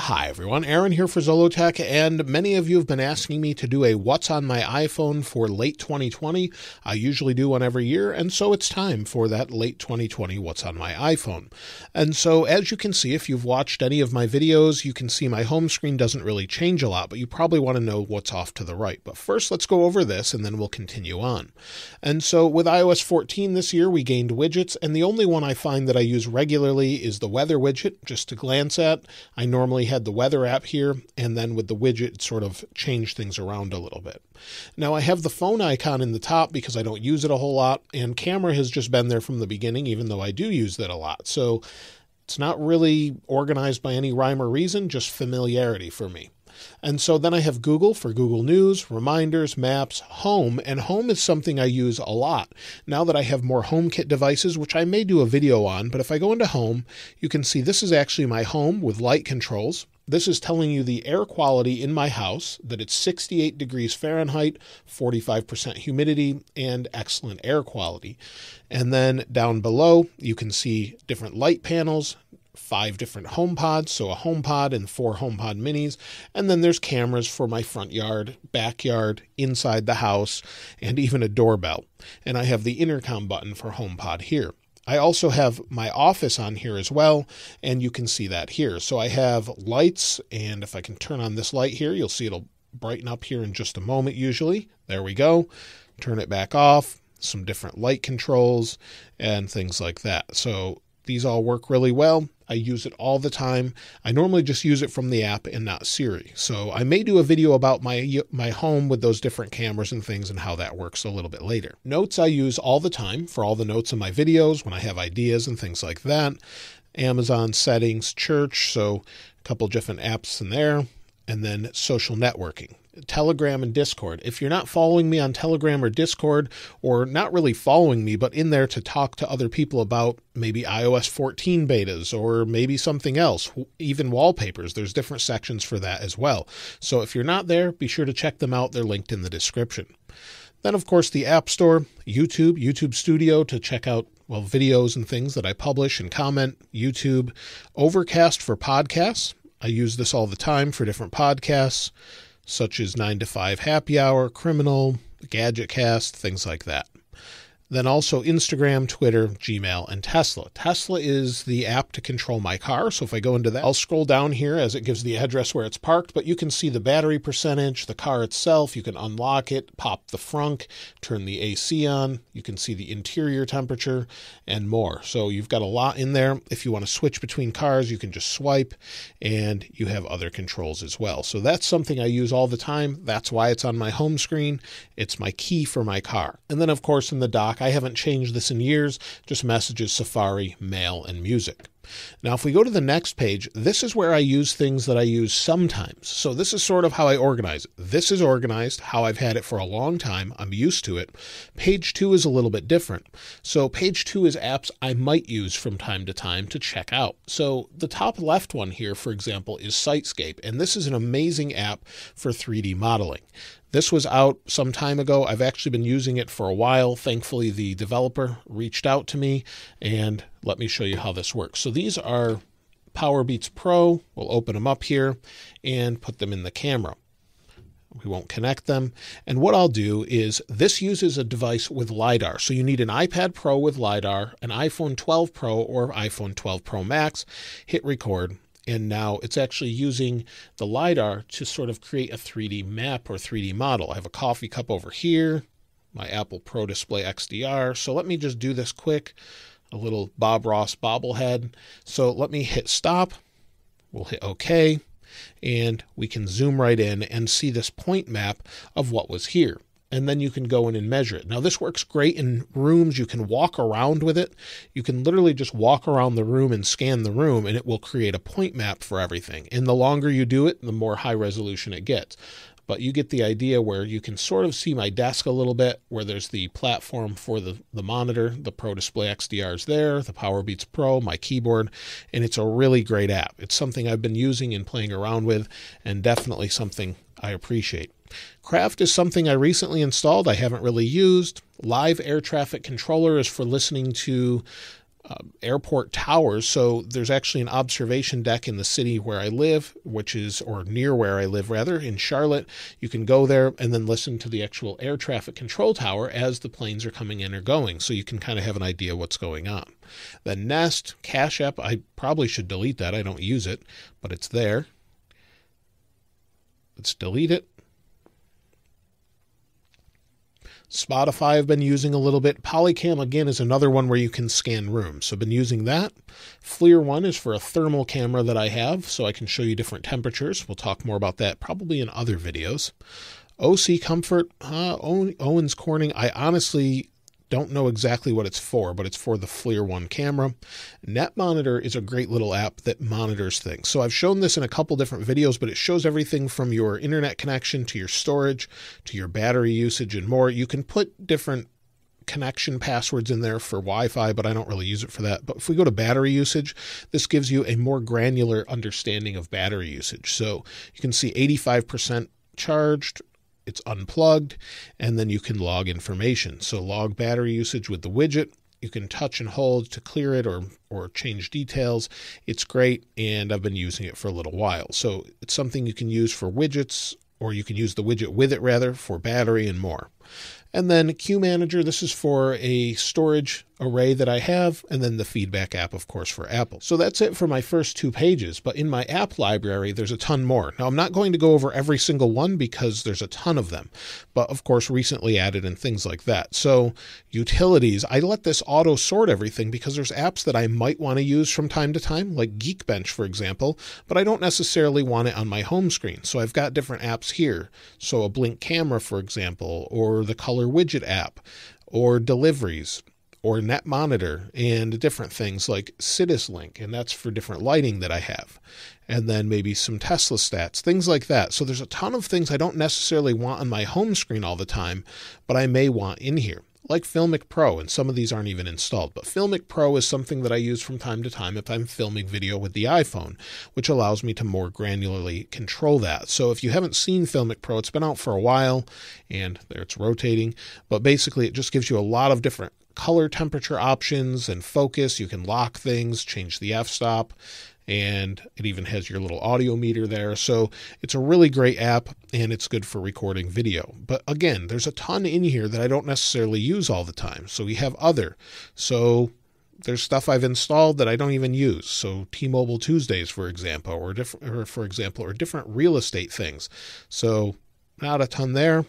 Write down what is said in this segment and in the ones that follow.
Hi everyone, Aaron here for Zollotech, and many of you have been asking me to do a What's on my iPhone for late 2020. I usually do one every year, and so it's time for that late 2020 What's on my iPhone. And so as you can see, if you've watched any of my videos, you can see my home screen doesn't really change a lot, but you probably want to know what's off to the right. But first, let's go over this, and then we'll continue on. And so with iOS 14 this year, we gained widgets, and the only one I find that I use regularly is the weather widget, just to glance at. I normally had the weather app here, and then with the widget, it sort of changed things around a little bit. Now I have the phone icon in the top because I don't use it a whole lot, and camera has just been there from the beginning, even though I do use that a lot. So it's not really organized by any rhyme or reason, just familiarity for me. And so then I have Google for Google News, Reminders, Maps, Home, and Home is something I use a lot. Now that I have more HomeKit devices, which I may do a video on, but if I go into Home, you can see this is actually my home with light controls. This is telling you the air quality in my house, that it's 68 degrees Fahrenheit, 45% humidity, and excellent air quality. And then down below, you can see different light panels, 5 different HomePods, so a HomePod and 4 HomePod minis, and then there's cameras for my front yard, backyard, inside the house, and even a doorbell. And I have the intercom button for HomePod here. I also have my office on here as well, and you can see that here. So I have lights, and if I can turn on this light here, you'll see it'll brighten up here in just a moment usually. There we go. Turn it back off, some different light controls, and things like that. So these all work really well. I use it all the time. I normally just use it from the app and not Siri. So I may do a video about my home with those different cameras and things and how that works a little bit later. Notes I use all the time for all the notes in my videos when I have ideas and things like that. Amazon settings, church, so a couple different apps in there. And then social networking. Telegram and Discord. If you're not following me on Telegram or Discord, or not really following me, but in there to talk to other people about maybe iOS 14 betas or maybe something else, even wallpapers, there's different sections for that as well. So if you're not there, be sure to check them out. They're linked in the description. Then, of course, the App Store, YouTube Studio to check out, well, videos and things that I publish and comment, YouTube, Overcast for podcasts. I use this all the time for different podcasts, such as 9 to 5 Happy Hour, Criminal, Gadget Cast, things like that. Then also Instagram, Twitter, Gmail, and Tesla. Tesla is the app to control my car. So if I go into that, I'll scroll down here as it gives the address where it's parked, but you can see the battery percentage, the car itself. You can unlock it, pop the frunk, turn the AC on. You can see the interior temperature and more. So you've got a lot in there. If you want to switch between cars, you can just swipe, and you have other controls as well. So that's something I use all the time. That's why it's on my home screen. It's my key for my car. And then, of course, in the dock, I haven't changed this in years, just Messages, Safari, Mail, and Music. Now, if we go to the next page, this is where I use things that I use sometimes. So this is sort of how I organize it. This is organized, how I've had it for a long time. I'm used to it. Page 2 is a little bit different. So page 2 is apps I might use from time to time to check out. So the top left one here, for example, is Sitescape, and this is an amazing app for 3D modeling. This was out some time ago. I've actually been using it for a while. Thankfully, the developer reached out to me, and let me show you how this works. So these are PowerBeats Pro. We'll open them up here and put them in the camera. We won't connect them. And what I'll do is this uses a device with LiDAR. So you need an iPad Pro with LiDAR, an iPhone 12 Pro or iPhone 12 Pro Max. Hit record. And now it's actually using the LiDAR to sort of create a 3D map or 3D model. I have a coffee cup over here, my Apple Pro Display XDR. So let me just do this quick, a little Bob Ross bobblehead. So let me hit stop. We'll hit OK. And we can zoom right in and see this point map of what was here. And then you can go in and measure it. Now, this works great in rooms. You can walk around with it. You can literally just walk around the room and scan the room, and it will create a point map for everything. And the longer you do it, the more high resolution it gets. But you get the idea where you can sort of see my desk a little bit, where there's the platform for the monitor, the Pro Display XDR is there, the PowerBeats Pro, my keyboard, and it's a really great app. It's something I've been using and playing around with, and definitely something I appreciate. Craft is something I recently installed. I haven't really used. Live Air Traffic Controller is for listening to airport towers. So there's actually an observation deck in the city where I live, or near where I live rather, in Charlotte. You can go there and then listen to the actual air traffic control tower as the planes are coming in or going. So you can kind of have an idea what's going on. The Nest Cash App, I probably should delete that. I don't use it, but it's there. Let's delete it. Spotify I've been using a little bit. Polycam, again, is another one where you can scan rooms. So I've been using that. FLIR One is for a thermal camera that I have, so I can show you different temperatures. We'll talk more about that probably in other videos. OC Comfort, Owens Corning, I honestly don't know exactly what it's for, but it's for the FLIR One camera. NetMonitor is a great little app that monitors things. So I've shown this in a couple different videos, but it shows everything from your internet connection to your storage, to your battery usage and more. You can put different connection passwords in there for Wi-Fi, but I don't really use it for that. But if we go to battery usage, this gives you a more granular understanding of battery usage. So you can see 85% charged, it's unplugged, and then you can log information. So log battery usage with the widget. You can touch and hold to clear it or change details. It's great, and I've been using it for a little while. So it's something you can use for widgets, or you can use the widget with it rather, for battery and more. And then Queue Manager, this is for a storage array that I have, and then the feedback app, of course, for Apple. So that's it for my first 2 pages, but in my app library, there's a ton more. Now, I'm not going to go over every single one because there's a ton of them, but of course, recently added and things like that. So utilities, I let this auto sort everything because there's apps that I might want to use from time to time, like Geekbench, for example, but I don't necessarily want it on my home screen. So I've got different apps here. So a Blink camera, for example, or the Color Widget app, or deliveries, or NetMonitor, and different things like CitusLink, and that's for different lighting that I have. And then maybe some Tesla stats, things like that. So there's a ton of things I don't necessarily want on my home screen all the time, but I may want in here, like Filmic Pro, and some of these aren't even installed. But Filmic Pro is something that I use from time to time if I'm filming video with the iPhone, which allows me to more granularly control that. So if you haven't seen Filmic Pro, it's been out for a while, and there it's rotating. But basically, it just gives you a lot of different color temperature options and focus. You can lock things, change the f-stop, and it even has your little audio meter there. So it's a really great app, and it's good for recording video. But again, there's a ton in here that I don't necessarily use all the time. So we have other. So there's stuff I've installed that I don't even use. So T-Mobile Tuesdays, for example, or different real estate things. So not a ton there.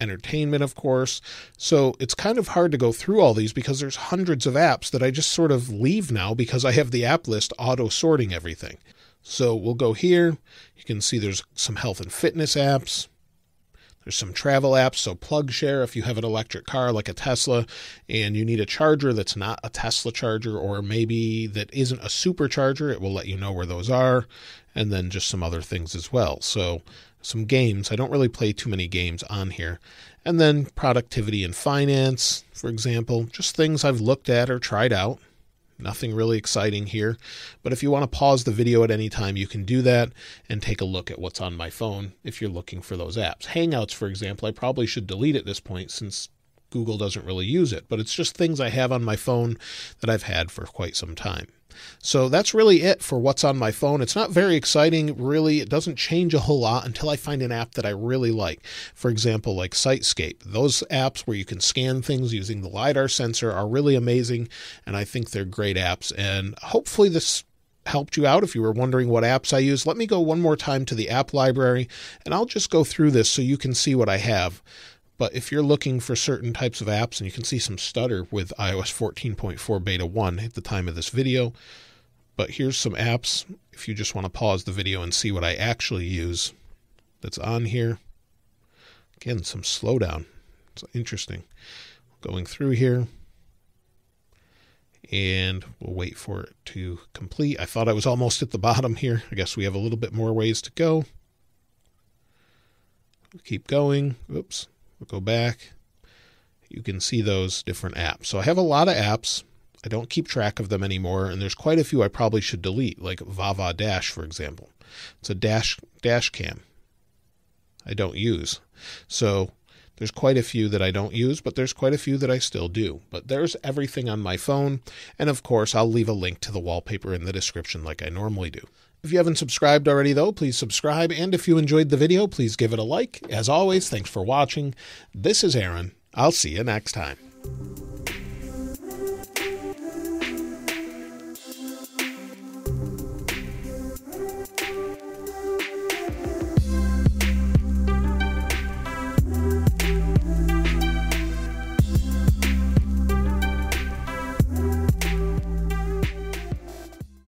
Entertainment, of course. So it's kind of hard to go through all these because there's hundreds of apps that I just sort of leave now because I have the app list auto sorting everything. So we'll go here. You can see there's some health and fitness apps. There's some travel apps. So PlugShare, if you have an electric car like a Tesla and you need a charger that's not a Tesla charger, or maybe that isn't a supercharger, it will let you know where those are. And then just some other things as well. So some games. I don't really play too many games on here. And then productivity and finance, for example, just things I've looked at or tried out. Nothing really exciting here. But if you want to pause the video at any time, you can do that and take a look at what's on my phone if you're looking for those apps. Hangouts, for example, I probably should delete at this point since Google doesn't really use it. But it's just things I have on my phone that I've had for quite some time. So that's really it for what's on my phone. It's not very exciting, really. It doesn't change a whole lot until I find an app that I really like. For example, like Sitescape. Those apps where you can scan things using the LiDAR sensor are really amazing, and I think they're great apps. And hopefully this helped you out if you were wondering what apps I use. Let me go one more time to the app library, and I'll just go through this so you can see what I have. But if you're looking for certain types of apps, and you can see some stutter with iOS 14.4 Beta 1 at the time of this video, but here's some apps if you just want to pause the video and see what I actually use that's on here. Again, some slowdown. It's interesting. Going through here, and we'll wait for it to complete. I thought I was almost at the bottom here. I guess we have a little bit more ways to go. We'll keep going. Oops. We'll go back. You can see those different apps. So I have a lot of apps. I don't keep track of them anymore, and there's quite a few I probably should delete, like Vava Dash, for example. It's a dash cam I don't use. So There's quite a few that I don't use, but there's quite a few that I still do. But there's everything on my phone. And of course, I'll leave a link to the wallpaper in the description like I normally do. If you haven't subscribed already, though, please subscribe. And if you enjoyed the video, please give it a like. As always, thanks for watching. This is Aaron. I'll see you next time.